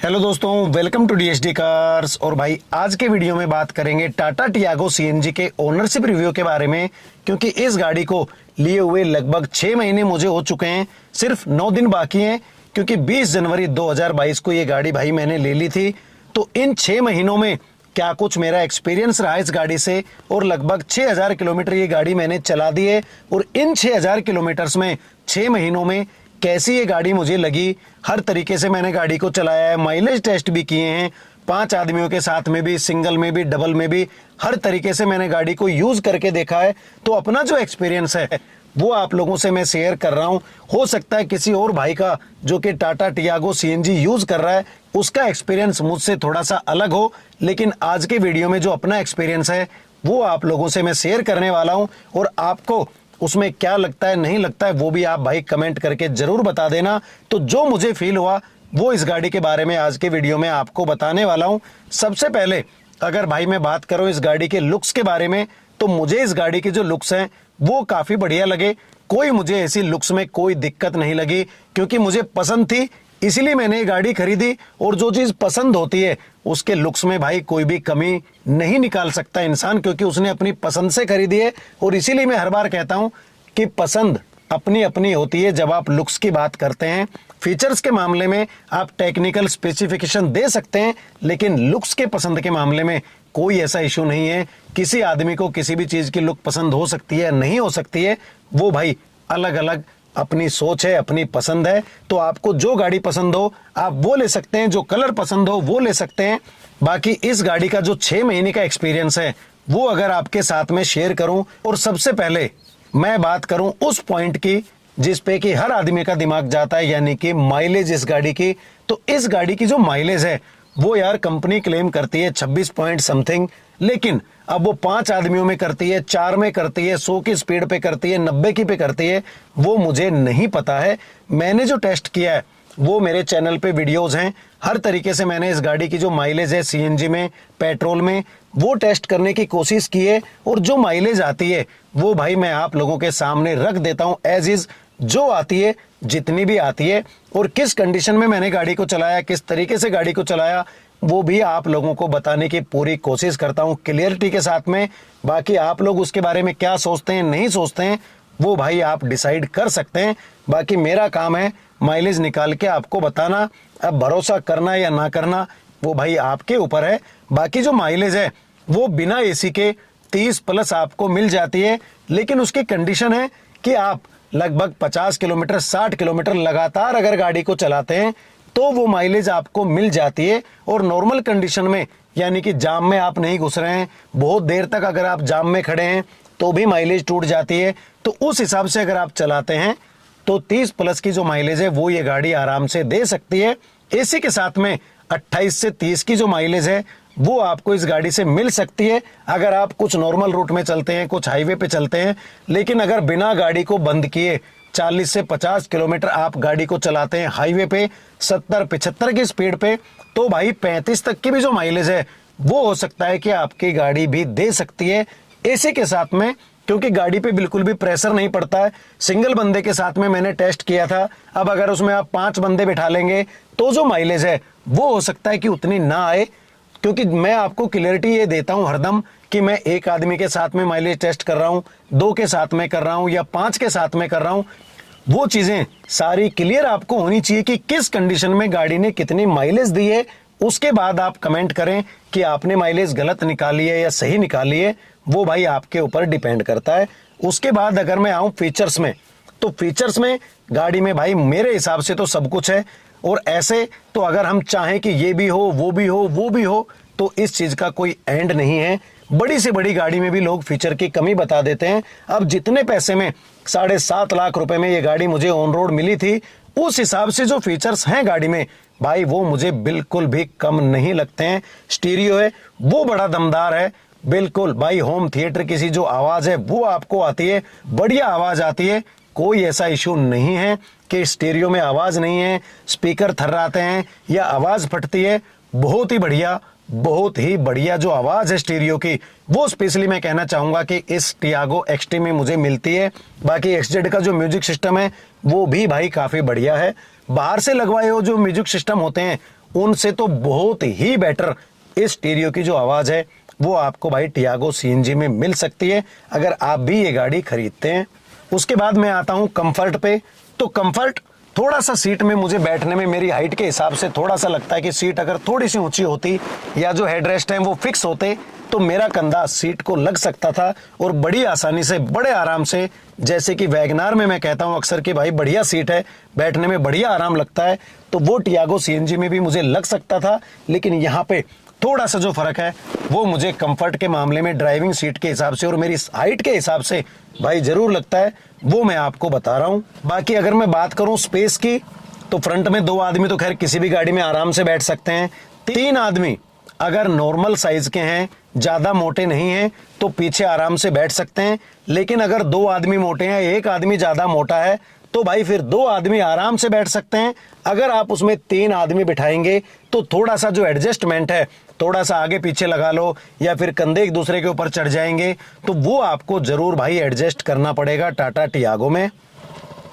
Hello दोस्तों, welcome to DSD cars. और भाई आज के वीडियो में बात करेंगे टाटा टियागो सीएनजी के ओनरशिप रिव्यू के बारे में, क्योंकि इस गाड़ी को लिए हुए लगभग 6 महीने मुझे हो चुके हैं, सिर्फ 9 दिन बाकी हैं, क्योंकि 20 जनवरी 2022 को ये गाड़ी भाई मैंने ले ली थी। तो इन 6 महीनों में क्या कुछ मेरा एक्सपीरियंस रहा इस गाड़ी से, और लगभग 6000 किलोमीटर ये गाड़ी मैंने चला दी है। और इन 6000 किलोमीटर्स में 6 महीनों में कैसी ये गाड़ी मुझे लगी, हर तरीके से मैंने गाड़ी को चलाया है, माइलेज टेस्ट भी किए हैं, 5 आदमियों के साथ में भी, सिंगल में भी, डबल में भी, हर तरीके से मैंने गाड़ी को यूज करके देखा है। तो अपना जो एक्सपीरियंस है वो आप लोगों से मैं शेयर कर रहा हूं। हो सकता है किसी और भाई का जो कि टाटा टियागो सीएनजी यूज कर रहा है उसका एक्सपीरियंस मुझसे थोड़ा सा अलग हो, लेकिन आज के वीडियो में जो अपना एक्सपीरियंस है वो आप लोगों से मैं शेयर करने वाला हूं। और आपको उसमें क्या लगता है, नहीं लगता है, वो भी आप भाई कमेंट करके जरूर बता देना। तो जो मुझे फील हुआ वो इस गाड़ी के बारे में आज के वीडियो में आपको बताने वाला हूं। सबसे पहले अगर भाई मैं बात करूं इस गाड़ी के लुक्स के बारे में, तो मुझे इस गाड़ी के जो लुक्स हैं वो काफी बढ़िया लगे। कोई मुझे ऐसी लुक्स में कोई दिक्कत नहीं लगी, क्योंकि मुझे पसंद थी इसीलिए मैंने ये गाड़ी खरीदी। और जो चीज पसंद होती है उसके लुक्स में भाई कोई भी कमी नहीं निकाल सकता इंसान, क्योंकि उसने अपनी पसंद से खरीदी है। और इसीलिए मैं हर बार कहता हूं कि पसंद अपनी अपनी होती है जब आप लुक्स की बात करते हैं। फीचर्स के मामले में आप टेक्निकल स्पेसिफिकेशन दे सकते हैं, लेकिन लुक्स के पसंद के मामले में कोई ऐसा इशू नहीं है। किसी आदमी को किसी भी चीज की लुक पसंद हो सकती है, नहीं हो सकती है, वो भाई अलग अलग अपनी सोच है, अपनी पसंद है। तो आपको जो गाड़ी पसंद हो आप वो ले सकते हैं, जो कलर पसंद हो वो ले सकते हैं। बाकी इस गाड़ी का जो 6 महीने का एक्सपीरियंस है वो अगर आपके साथ में शेयर करूं, और सबसे पहले मैं बात करूं उस पॉइंट की जिस पे कि हर आदमी का दिमाग जाता है, यानी कि माइलेज इस गाड़ी की। तो इस गाड़ी की जो माइलेज है वो यार कंपनी क्लेम करती है 26 पॉइंट समथिंग, लेकिन अब वो 5 आदमियों में करती है, 4 में करती है, 100 की स्पीड पे करती है, 90 की पे करती है, वो मुझे नहीं पता है। मैंने जो टेस्ट किया है वो मेरे चैनल पे वीडियोस हैं, हर तरीके से मैंने इस गाड़ी की जो माइलेज है सीएनजी में, पेट्रोल में, वो टेस्ट करने की कोशिश की है। और जो माइलेज आती है वो भाई मैं आप लोगों के सामने रख देता हूं एज इज, जो आती है, जितनी भी आती है, और किस कंडीशन में मैंने गाड़ी को चलाया, किस तरीके से गाड़ी को चलाया, वो भी आप लोगों को बताने की पूरी कोशिश करता हूं क्लियरिटी के साथ में। बाकी आप लोग उसके बारे में क्या सोचते हैं, नहीं सोचते हैं, वो भाई आप डिसाइड कर सकते हैं। बाकी मेरा काम है माइलेज निकाल के आपको बताना। अब भरोसा करना या ना करना वो भाई आपके ऊपर है। बाकी जो माइलेज है वो बिना एसी के 30 प्लस आपको मिल जाती है, लेकिन उसकी कंडीशन है कि आप लगभग 50 किलोमीटर 60 किलोमीटर लगातार अगर गाड़ी को चलाते हैं तो वो माइलेज आपको मिल जाती है। और नॉर्मल कंडीशन में, यानी कि जाम में आप नहीं घुस रहे हैं, बहुत देर तक अगर आप जाम में खड़े हैं तो भी माइलेज टूट जाती है। तो उस हिसाब से अगर आप चलाते हैं तो 30 प्लस की जो माइलेज है वो ये गाड़ी आराम से दे सकती है। एसी के साथ में 28 से 30 की जो माइलेज है वो आपको इस गाड़ी से मिल सकती है अगर आप कुछ नॉर्मल रूट में चलते हैं, कुछ हाईवे पे चलते हैं। लेकिन अगर बिना गाड़ी को बंद किए 40 से 50 किलोमीटर आप गाड़ी को चलाते हैं हाईवे पे 70-75 की स्पीड पे, तो भाई 35 तक की भी जो माइलेज है वो हो सकता है कि आपकी गाड़ी भी दे सकती है एसी के साथ में, क्योंकि गाड़ी पे बिल्कुल भी प्रेशर नहीं पड़ता है। सिंगल बंदे के साथ में मैंने टेस्ट किया था। अब अगर उसमें आप 5 बंदे बिठा लेंगे तो जो माइलेज है वो हो सकता है कि उतनी ना आए, क्योंकि मैं आपको क्लियरिटी ये देता हूं हरदम कि मैं एक आदमी के साथ में माइलेज टेस्ट कर रहा हूं, 2 के साथ में कर रहा हूं या 5 के साथ में कर रहा हूं। वो चीजें सारी क्लियर आपको होनी चाहिए कि किस कंडीशन में गाड़ी ने कितनी माइलेज दी है। उसके बाद आप कमेंट करें कि आपने माइलेज गलत निकाली है या सही निकाली है, वो भाई आपके ऊपर डिपेंड करता है। उसके बाद अगर मैं आऊं फीचर्स में, तो फीचर्स में गाड़ी में भाई मेरे हिसाब से तो सब कुछ है। और ऐसे तो अगर हम चाहें कि ये भी हो, वो भी हो, वो भी हो, तो इस चीज का कोई एंड नहीं है। बड़ी से बड़ी गाड़ी में भी लोग फीचर की कमी बता देते हैं। अब जितने पैसे में 7.5 लाख रुपए में ये गाड़ी मुझे ऑन रोड मिली थी, उस हिसाब से जो फीचर्स हैं गाड़ी में भाई वो मुझे बिल्कुल भी कम नहीं लगते हैं। स्टीरियो है वो बड़ा दमदार है, बिल्कुल भाई होम थिएटर किसी जो आवाज है वो आपको आती है, बढ़िया आवाज आती है। कोई ऐसा इशू नहीं है कि स्टीरियो में आवाज नहीं है, स्पीकर थर्राते हैं या आवाज फटती है। बहुत ही बढ़िया, बहुत ही बढ़िया जो आवाज है स्टीरियो की, वो स्पेशली मैं कहना चाहूंगा कि इस टियागो एक्सटी में मुझे मिलती है। बाकी एक्सजेड का जो म्यूजिक सिस्टम है वो भी भाई काफी बढ़िया है। बाहर से लगवाए हुए जो म्यूजिक सिस्टम होते हैं उनसे तो बहुत ही बेटर इस स्टीरियो की जो आवाज है वो आपको भाई टियागो सीएनजी में मिल सकती है अगर आप भी ये गाड़ी खरीदते हैं। उसके बाद मैं आता हूं कंफर्ट पे। तो कंफर्ट थोड़ा सा सीट में मुझे बैठने में मेरी हाइट के हिसाब से थोड़ा सा लगता है कि सीट अगर थोड़ी सी ऊंची होती या जो हेडरेस्ट है वो फिक्स होते तो मेरा कंधा सीट को लग सकता था और बड़ी आसानी से बड़े आराम से, जैसे कि वैगनार में मैं कहता हूं अक्सर कि भाई बढ़िया सीट है, बैठने में बढ़िया आराम लगता है, तो वो टियागो सीएनजी में भी मुझे लग सकता था। लेकिन यहाँ पे थोड़ा सा जो फर्क है वो मुझे कंफर्ट के मामले में ड्राइविंग सीट के हिसाब से और मेरी हाइट के हिसाब से भाई जरूर लगता है, वो मैं आपको बता रहा हूं। बाकी अगर मैं बात करूं स्पेस की, तो फ्रंट में 2 आदमी तो खैर किसी भी गाड़ी में आराम से बैठ सकते हैं। 3 आदमी अगर नॉर्मल साइज के हैं, ज्यादा मोटे नहीं हैं, तो पीछे आराम से बैठ सकते हैं। लेकिन अगर 2 आदमी मोटे हैं, 1 आदमी ज्यादा मोटा है, तो भाई फिर 2 आदमी आराम से बैठ सकते हैं। अगर आप उसमें 3 आदमी बिठाएंगे तो थोड़ा सा जो एडजस्टमेंट है, थोड़ा सा आगे पीछे लगा लो या फिर कंधे एक दूसरे के ऊपर चढ़ जाएंगे, तो वो आपको जरूर भाई एडजस्ट करना पड़ेगा टाटा टियागो में।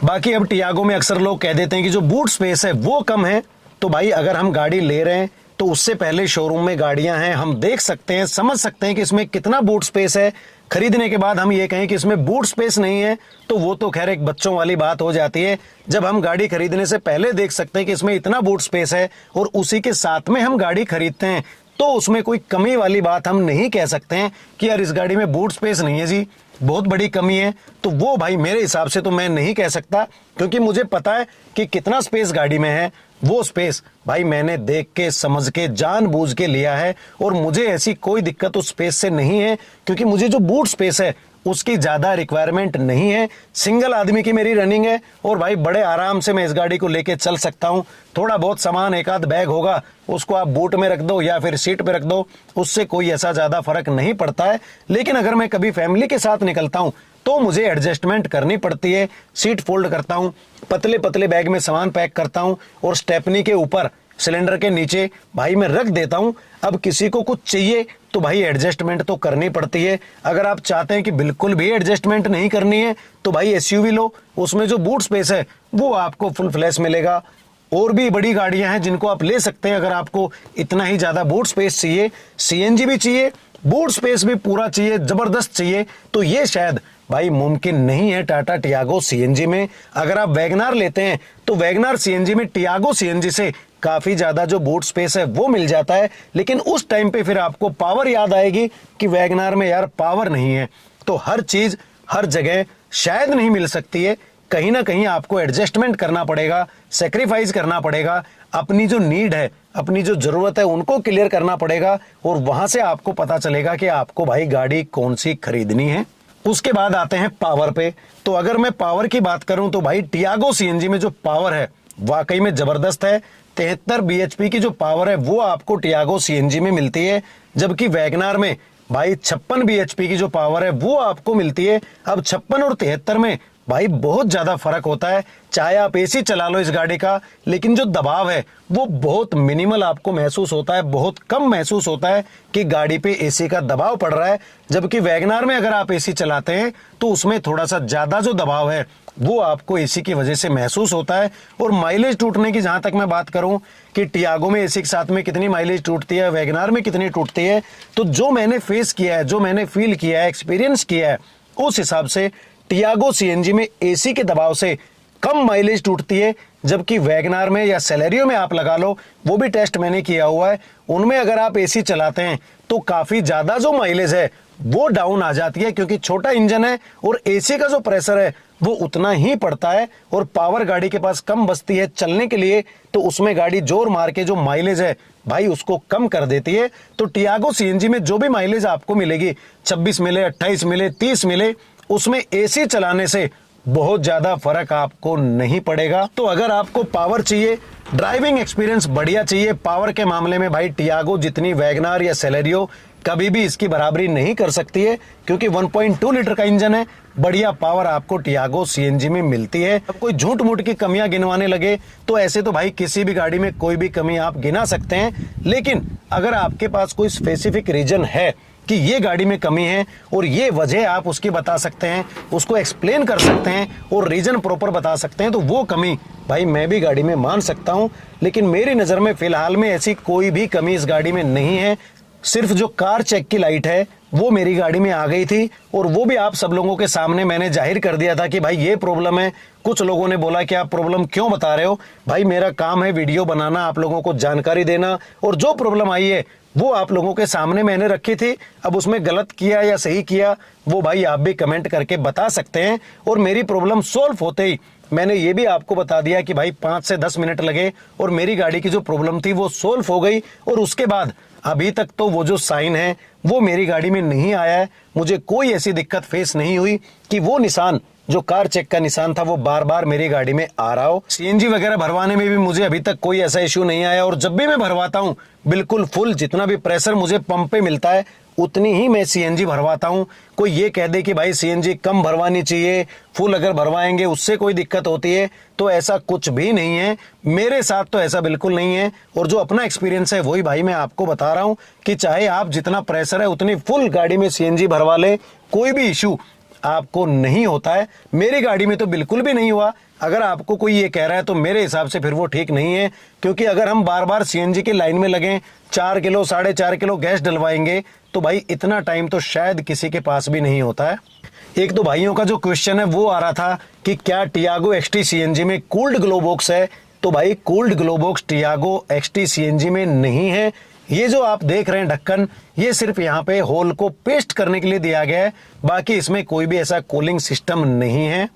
बाकी अब टियागो में अक्सर लोग कह देते हैं कि जो बूट स्पेस है वो कम है, तो भाई अगर हम गाड़ी ले रहे हैं तो उससे पहले शोरूम में गाड़ियां हैं, हम देख सकते हैं, समझ सकते हैं कि इसमें कितना बूट स्पेस है। खरीदने के बाद हम ये कहें कि इसमें बूट स्पेस नहीं है तो वो तो खैर एक बच्चों वाली बात हो जाती है। जब हम गाड़ी खरीदने से पहले देख सकते हैं कि इसमें इतना बूट स्पेस है और उसी के साथ में हम गाड़ी खरीदते हैं, तो उसमें कोई कमी वाली बात हम नहीं कह सकते हैं कि यार इस गाड़ी में बूट स्पेस नहीं है जी, बहुत बड़ी कमी है। तो वो भाई मेरे हिसाब से तो मैं नहीं कह सकता, क्योंकि मुझे पता है कि कितना स्पेस गाड़ी में है। वो स्पेस भाई मैंने देख के समझ के जानबूझ के लिया है और मुझे ऐसी कोई दिक्कत उस स्पेस से नहीं है, क्योंकि मुझे जो बूट स्पेस है उसकी ज्यादा रिक्वायरमेंट नहीं है। सिंगल आदमी की मेरी रनिंग है और भाई बड़े आराम से मैं इस गाड़ी को लेके चल सकता हूं। थोड़ा बहुत सामान, एक आध बैग होगा, उसको आप बूट में रख दो या फिर सीट पे रख दो, उससे कोई ऐसा ज्यादा फर्क नहीं पड़ता है। लेकिन अगर मैं कभी फैमिली के साथ निकलता हूं तो मुझे एडजस्टमेंट करनी पड़ती है। सीट फोल्ड करता हूं, पतले पतले बैग में सामान पैक करता हूं और स्टेपनी के ऊपर सिलेंडर के नीचे भाई मैं रख देता हूं। अब किसी को कुछ चाहिए तो भाई एडजस्टमेंट तो करनी पड़ती है। अगर आप चाहते हैं कि बिल्कुल भी एडजस्टमेंट नहीं करनी है तो भाई एसयूवी लो, उसमें जो बूट स्पेस है वो आपको फुल फ्लैश मिलेगा। और भी बड़ी गाड़ियां हैं जिनको आप ले सकते हैं अगर आपको इतना ही ज्यादा बूट स्पेस चाहिए। सीएनजी भी चाहिए, बूट स्पेस भी पूरा चाहिए, जबरदस्त चाहिए, तो ये शायद भाई मुमकिन नहीं है टाटा टियागो सीएनजी में। अगर आप वैगनार लेते हैं तो वैगनार सीएनजी में टियागो सीएनजी से काफी ज्यादा जो बूट स्पेस है वो मिल जाता है। लेकिन उस टाइम पे फिर आपको पावर याद आएगी कि वैगनार में यार पावर नहीं है। तो हर चीज हर जगह शायद नहीं मिल सकती है, कहीं ना कहीं आपको एडजस्टमेंट करना पड़ेगा, सेक्रीफाइस करना पड़ेगा, अपनी जो नीड है, अपनी जो जरूरत है उनको क्लियर करना पड़ेगा और वहां से आपको पता चलेगा कि आपको भाई गाड़ी कौन सी खरीदनी है। उसके बाद आते हैं पावर पे। तो अगर मैं पावर की बात करूं तो भाई टियागो सीएनजी में जो पावर है वाकई में जबरदस्त है। 73 बीएचपी की जो पावर है वो आपको टियागो सीएनजी में मिलती है, जबकि वैगनार में भाई 56 बीएचपी की जो पावर है वो आपको मिलती है। अब 56 और 73 में भाई बहुत ज्यादा फर्क होता है। चाहे आप एसी चला लो इस गाड़ी का, लेकिन जो दबाव है वो बहुत मिनिमल आपको महसूस होता है, बहुत कम महसूस होता है कि गाड़ी पे एसी का दबाव पड़ रहा है। जबकि वैगनार में अगर आप एसी चलाते हैं तो उसमें थोड़ा सा ज्यादा जो दबाव है वो आपको एसी की वजह से महसूस होता है। और माइलेज टूटने की जहां तक मैं बात करूं कि टियागो में एसी के साथ में कितनी माइलेज टूटती है, वैगनार में कितनी टूटती है, तो जो मैंने फेस किया है, जो मैंने फील किया है, एक्सपीरियंस किया है, उस हिसाब से टियागो सीएनजी में एसी के दबाव से कम माइलेज टूटती है। जबकि वैगनार में या सेलेरियो में आप लगा लो, वो भी टेस्ट मैंने किया हुआ है, उनमें अगर आप एसी चलाते हैं तो काफी ज्यादा जो माइलेज है वो डाउन आ जाती है, क्योंकि छोटा इंजन है और एसी का जो प्रेशर है वो उतना ही पड़ता है और पावर गाड़ी के पास कम बचती है चलने के लिए, तो उसमें गाड़ी जोर मार के जो माइलेज है भाई उसको कम कर देती है। तो टियागो सीएनजी में जो भी माइलेज आपको मिलेगी, 26 मिले, 28 मिले, 30 मिले, उसमें एसी चलाने से बहुत ज्यादा फर्क आपको नहीं पड़ेगा। तो अगर आपको पावर चाहिए, ड्राइविंग एक्सपीरियंस बढ़िया चाहिए, पावर के मामले में भाई टियागो जितनी वैगनार या सेलेरियो कभी भी इसकी बराबरी नहीं कर सकती है, क्योंकि 1.2 लीटर का इंजन है, बढ़िया पावर आपको टियागो सीएनजी में मिलती है। अब कोई झूठ मूठ की कमियां गिनवाने लगे तो ऐसे तो भाई किसी भी गाड़ी में कोई भी कमी आप गिना सकते हैं, लेकिन अगर आपके पास कोई स्पेसिफिक रीजन है कि ये गाड़ी में कमी है और ये वजह आप उसकी बता सकते हैं, उसको एक्सप्लेन कर सकते हैं और रीजन प्रॉपर बता सकते हैं, तो वो कमी भाई मैं भी गाड़ी में मान सकता हूं। लेकिन मेरी नज़र में फिलहाल में ऐसी कोई भी कमी इस गाड़ी में नहीं है। सिर्फ जो कार चेक की लाइट है वो मेरी गाड़ी में आ गई थी और वो भी आप सब लोगों के सामने मैंने जाहिर कर दिया था कि भाई ये प्रॉब्लम है। कुछ लोगों ने बोला कि आप प्रॉब्लम क्यों बता रहे हो, भाई मेरा काम है वीडियो बनाना, आप लोगों को जानकारी देना, और जो प्रॉब्लम आई है वो आप लोगों के सामने मैंने रखी थी। अब उसमें गलत किया या सही किया वो भाई आप भी कमेंट करके बता सकते हैं। और मेरी प्रॉब्लम सॉल्व होते ही मैंने ये भी आपको बता दिया कि भाई 5 से 10 मिनट लगे और मेरी गाड़ी की जो प्रॉब्लम थी वो सॉल्व हो गई। और उसके बाद अभी तक तो वो जो साइन है वो मेरी गाड़ी में नहीं आया है। मुझे कोई ऐसी दिक्कत फेस नहीं हुई कि वो निशान जो कार चेक का निशान था वो बार बार मेरी गाड़ी में आ रहा हो। सीएनजी वगैरह भरवाने में भी मुझे अभी तक कोई ऐसा इश्यू नहीं आया और जब भी मैं भरवाता हूँ बिल्कुल फुल जितना भी प्रेशर मुझे पंप पे मिलता है उतनी ही मैं सीएनजी भरवाता हूँ। कोई ये कह दे कि भाई सीएनजी कम भरवानी चाहिए, फुल अगर भरवाएंगे उससे कोई दिक्कत होती है, तो ऐसा कुछ भी नहीं है। मेरे साथ तो ऐसा बिल्कुल नहीं है और जो अपना एक्सपीरियंस है वही भाई मैं आपको बता रहा हूँ कि चाहे आप जितना प्रेशर है उतनी फुल गाड़ी में सीएनजी भरवा लें, कोई भी इशू आपको नहीं होता है। मेरी गाड़ी में तो बिल्कुल भी नहीं हुआ। अगर आपको कोई ये कह रहा है तो मेरे हिसाब से फिर वो ठीक नहीं है, क्योंकि अगर हम बार बार सीएनजी की लाइन में लगें 4 किलो 4.5 किलो गैस डलवाएंगे तो भाई इतना टाइम तो शायद किसी के पास भी नहीं होता है। एक दो भाइयों का जो क्वेश्चन है वो आ रहा था कि क्या टियागो एक्सटी सीएनजी में कूल्ड ग्लो बॉक्स है, तो भाई cooled glove box Tiago XT CNG में नहीं है। ये जो आप देख रहे हैं ढक्कन, ये सिर्फ यहाँ पे होल को पेस्ट करने के लिए दिया गया है, बाकी इसमें कोई भी ऐसा कूलिंग सिस्टम नहीं है।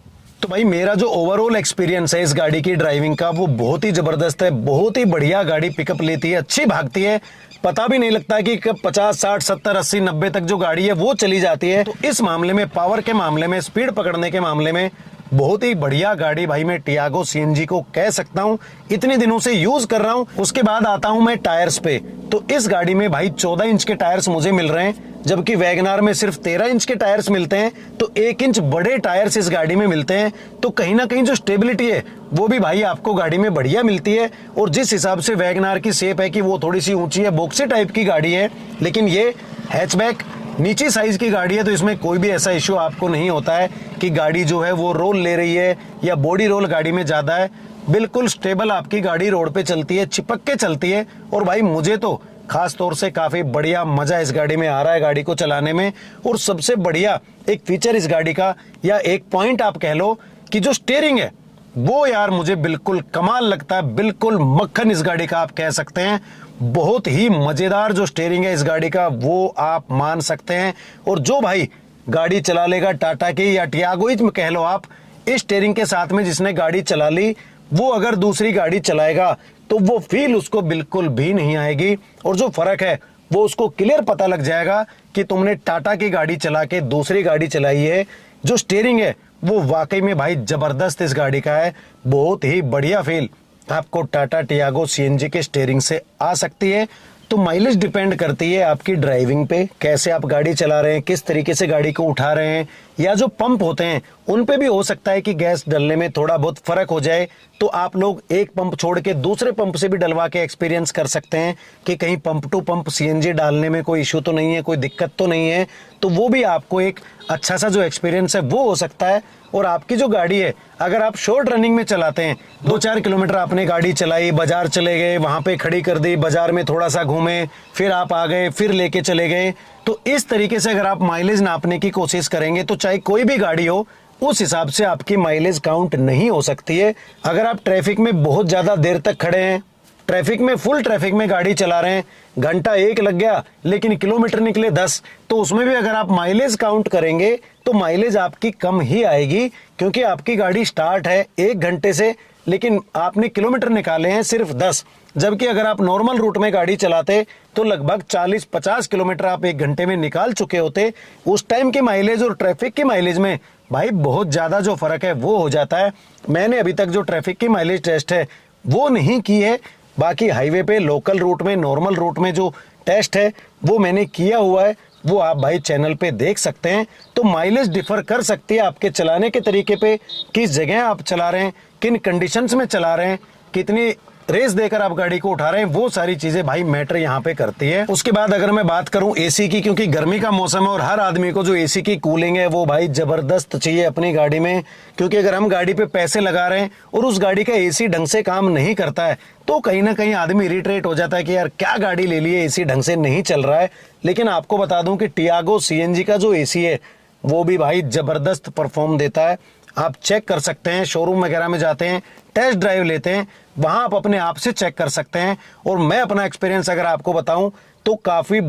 तो भाई मेरा जो ओवरऑल एक्सपीरियंस है इस गाड़ी की ड्राइविंग का वो बहुत ही जबरदस्त है। बहुत ही बढ़िया गाड़ी पिकअप लेती है, अच्छी भागती है, पता भी नहीं लगता कि कब 50 60 70 80 90 तक जो गाड़ी है वो चली जाती है। तो इस मामले में, पावर के मामले में, स्पीड पकड़ने के मामले में बहुत ही बढ़िया गाड़ी भाई मैं टियागो सीएनजी को कह सकता हूं। इतने दिनों से यूज कर रहा हूं। उसके बाद आता हूं मैं टायर्स पे, तो इस गाड़ी में भाई 14 इंच के टायर्स मुझे मिल रहे हैं, जबकि वैगनार में सिर्फ 13 इंच के टायर्स मिलते हैं। तो 1 इंच बड़े टायर्स इस गाड़ी में मिलते हैं, तो कहीं ना कहीं जो स्टेबिलिटी है वो भी भाई आपको गाड़ी में बढ़िया मिलती है। और जिस हिसाब से वैगनार की शेप है कि वो थोड़ी सी ऊंची है, बॉक्सी टाइप की गाड़ी है, लेकिन ये हैचबैक नीची साइज की गाड़ी है, तो इसमें कोई भी ऐसा इश्यू आपको नहीं होता है कि गाड़ी जो है वो रोल ले रही है या बॉडी रोल गाड़ी में ज्यादा है। बिल्कुल स्टेबल आपकी गाड़ी रोड पे चलती है, चिपक के चलती है। और भाई मुझे तो खास तौर से काफी बढ़िया मजा इस गाड़ी में आ रहा है गाड़ी को चलाने में। और सबसे बढ़िया एक फीचर इस गाड़ी का, या एक पॉइंट आप कह लो, कि जो स्टीयरिंग है वो यार मुझे बिल्कुल कमाल लगता है, बिल्कुल मक्खन इस गाड़ी का आप कह सकते हैं। बहुत ही मजेदार जो स्टीयरिंग है इस गाड़ी का वो आप मान सकते हैं। और जो भाई गाड़ी चला लेगा टाटा की या टियागो में कह लो आप, इस स्टीयरिंग के साथ में जिसने गाड़ी चला ली वो अगर दूसरी गाड़ी चलाएगा तो वो फील उसको बिल्कुल भी नहीं आएगी। और जो फर्क है वो उसको क्लियर पता लग जाएगा कि तुमने टाटा की गाड़ी चला के दूसरी गाड़ी चलाई है। जो स्टीयरिंग है वो वाकई में भाई जबरदस्त इस गाड़ी का है। बहुत ही बढ़िया फील आपको टाटा टियागो सीएनजी के स्टीयरिंग से आ सकती है। तो माइलेज डिपेंड करती है आपकी ड्राइविंग पे, कैसे आप गाड़ी चला रहे हैं, किस तरीके से गाड़ी को उठा रहे हैं, या जो पंप होते हैं उन पे भी हो सकता है कि गैस डलने में थोड़ा बहुत फर्क हो जाए। तो आप लोग एक पंप छोड़ के दूसरे पंप से भी डलवा के एक्सपीरियंस कर सकते हैं कि कहीं पंप टू पंप सीएनजी डालने में कोई इशू तो नहीं है, कोई दिक्कत तो नहीं है। तो वो भी आपको एक अच्छा सा जो एक्सपीरियंस है वो हो सकता है। और आपकी जो गाड़ी है अगर आप शॉर्ट रनिंग में चलाते हैं, 2-4 किलोमीटर आपने गाड़ी चलाई, बाजार चले गए, वहां पे खड़ी कर दी, बाजार में थोड़ा सा घूमे, फिर आप आ गए, फिर लेके चले गए, तो इस तरीके से अगर आप माइलेज नापने की कोशिश करेंगे तो चाहे कोई भी गाड़ी हो उस हिसाब से आपकी माइलेज काउंट नहीं हो सकती है। अगर आप ट्रैफिक में बहुत ज्यादा देर तक खड़े हैं, ट्रैफिक में, फुल ट्रैफिक में गाड़ी चला रहे हैं, घंटा 1 लग गया लेकिन किलोमीटर निकले 10, तो उसमें भी अगर आप माइलेज काउंट करेंगे तो माइलेज आपकी कम ही आएगी, क्योंकि आपकी गाड़ी स्टार्ट है 1 घंटे से लेकिन आपने किलोमीटर निकाले हैं सिर्फ 10। जबकि अगर आप नॉर्मल रूट में गाड़ी चलाते तो लगभग 40-50 किलोमीटर आप 1 घंटे में निकाल चुके होते। उस टाइम के माइलेज और ट्रैफिक के माइलेज में भाई बहुत ज्यादा जो फर्क है वो हो जाता है। मैंने अभी तक जो ट्रैफिक की माइलेज टेस्ट है वो नहीं की है, बाकी हाईवे पे, लोकल रूट में, नॉर्मल रूट में जो टेस्ट है वो मैंने किया हुआ है, वो आप भाई चैनल पे देख सकते हैं। तो माइलेज डिफर कर सकती है आपके चलाने के तरीके पे, किस जगह आप चला रहे हैं, किन कंडीशंस में चला रहे हैं, कितनी रेस देकर आप गाड़ी को उठा रहे हैं, वो सारी चीजें भाई मैटर यहाँ पे करती है। उसके बाद अगर मैं बात करूं एसी की, क्योंकि गर्मी का मौसम है और हर आदमी को जो एसी की कूलिंग है वो भाई जबरदस्त चाहिए अपनी गाड़ी में, क्योंकि अगर हम गाड़ी पे पैसे लगा रहे हैं और उस गाड़ी का एसी ढंग से काम नहीं करता है तो कहीं ना कहीं आदमी इरिटेट हो जाता है कि यार क्या गाड़ी ले ली है, एसी ढंग से नहीं चल रहा है। लेकिन आपको बता दूं कि टियागो सीएनजी का जो एसी है वो भी भाई जबरदस्त परफॉर्म देता है। आप चेक कर सकते हैं, शोरूम वगैरह में जाते हैं, टेस्ट ड्राइव लेते हैं, वहां आप अपने आप से चेक कर सकते हैं। और मैं अपना एक्सपीरियंस अगर आपको बताऊं तो काफी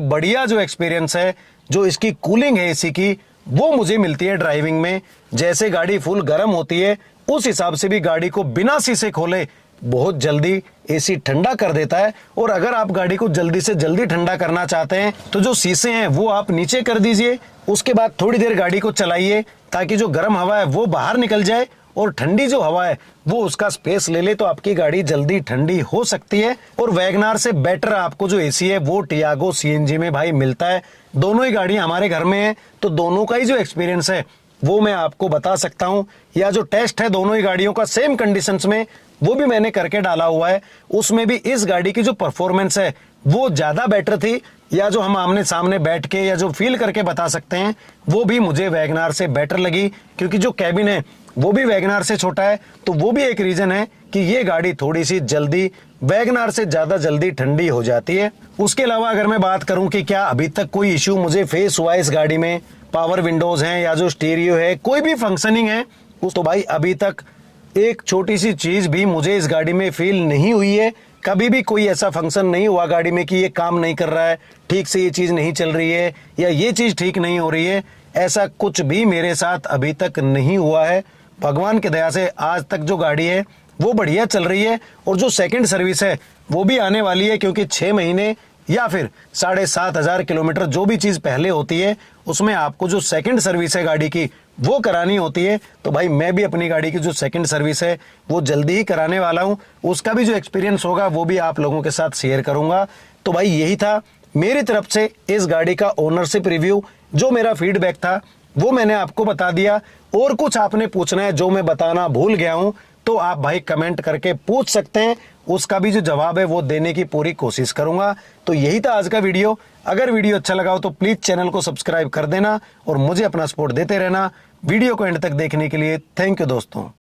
बढ़िया जो एक्सपीरियंस है, जो इसकी कूलिंग है एसी की, वो मुझे मिलती है ड्राइविंग में। जैसे गाड़ी फुल गर्म होती है उस हिसाब से भी गाड़ी को बिना शीशे खोले बहुत जल्दी एसी ठंडा कर देता है। और अगर आप गाड़ी को जल्दी से जल्दी ठंडा करना चाहते हैं तो जो शीशे हैं वो आप नीचे कर दीजिए, उसके बाद थोड़ी देर गाड़ी को चलाइए ताकि जो गर्म हवा है वो बाहर निकल जाए और ठंडी जो हवा है वो उसका स्पेस ले ले, तो आपकी गाड़ी जल्दी ठंडी हो सकती है। और वैगनार से बेटर आपको जो एसी है वो टियागो सीएनजी में भाई मिलता है। दोनों ही गाड़ियां हमारे घर में है तो दोनों का ही जो एक्सपीरियंस है वो मैं आपको बता सकता हूं, या जो टेस्ट है दोनों ही गाड़ियों का सेम कंडीशंस में वो भी मैंने करके डाला हुआ है। उसमें भी इस गाड़ी की जो परफॉर्मेंस है वो ज्यादा बेटर थी, या जो हम आमने सामने बैठ के या जो फील करके बता सकते हैं वो भी मुझे वैगनार से बेटर लगी, क्योंकि जो कैबिन है वो भी वैगनार से छोटा है। तो वो भी एक रीजन है कि ये गाड़ी थोड़ी सी जल्दी वैगनार से ज्यादा जल्दी ठंडी हो जाती है। उसके अलावा अगर मैं बात करूं कि क्या अभी तक कोई इश्यू मुझे फेस हुआ है इस गाड़ी में, पावर विंडोज हैं या जो स्टीरियो है, कोई भी फंक्शनिंग है, तो भाई अभी तक एक छोटी सी चीज भी मुझे इस गाड़ी में फील नहीं हुई है। कभी भी कोई ऐसा फंक्शन नहीं हुआ गाड़ी में कि ये काम नहीं कर रहा है, ठीक से ये चीज नहीं चल रही है या ये चीज ठीक नहीं हो रही है, ऐसा कुछ भी मेरे साथ अभी तक नहीं हुआ है। भगवान की दया से आज तक जो गाड़ी है वो बढ़िया चल रही है। और जो सेकंड सर्विस है वो भी आने वाली है, क्योंकि 6 महीने या फिर 7,500 किलोमीटर जो भी चीज पहले होती है उसमें आपको जो सेकंड सर्विस है गाड़ी की वो करानी होती है। तो भाई मैं भी अपनी गाड़ी की जो सेकंड सर्विस है वो जल्दी ही कराने वाला हूं, उसका भी जो एक्सपीरियंस होगा वो भी आप लोगों के साथ शेयर करूंगा। तो भाई यही था मेरी तरफ से इस गाड़ी का ओनरशिप रिव्यू, जो मेरा फीडबैक था वो मैंने आपको बता दिया। और कुछ आपने पूछना है जो मैं बताना भूल गया हूं तो आप भाई कमेंट करके पूछ सकते हैं, उसका भी जो जवाब है वो देने की पूरी कोशिश करूंगा। तो यही था आज का वीडियो। अगर वीडियो अच्छा लगा हो तो प्लीज चैनल को सब्सक्राइब कर देना और मुझे अपना सपोर्ट देते रहना। वीडियो को एंड तक देखने के लिए थैंक यू दोस्तों।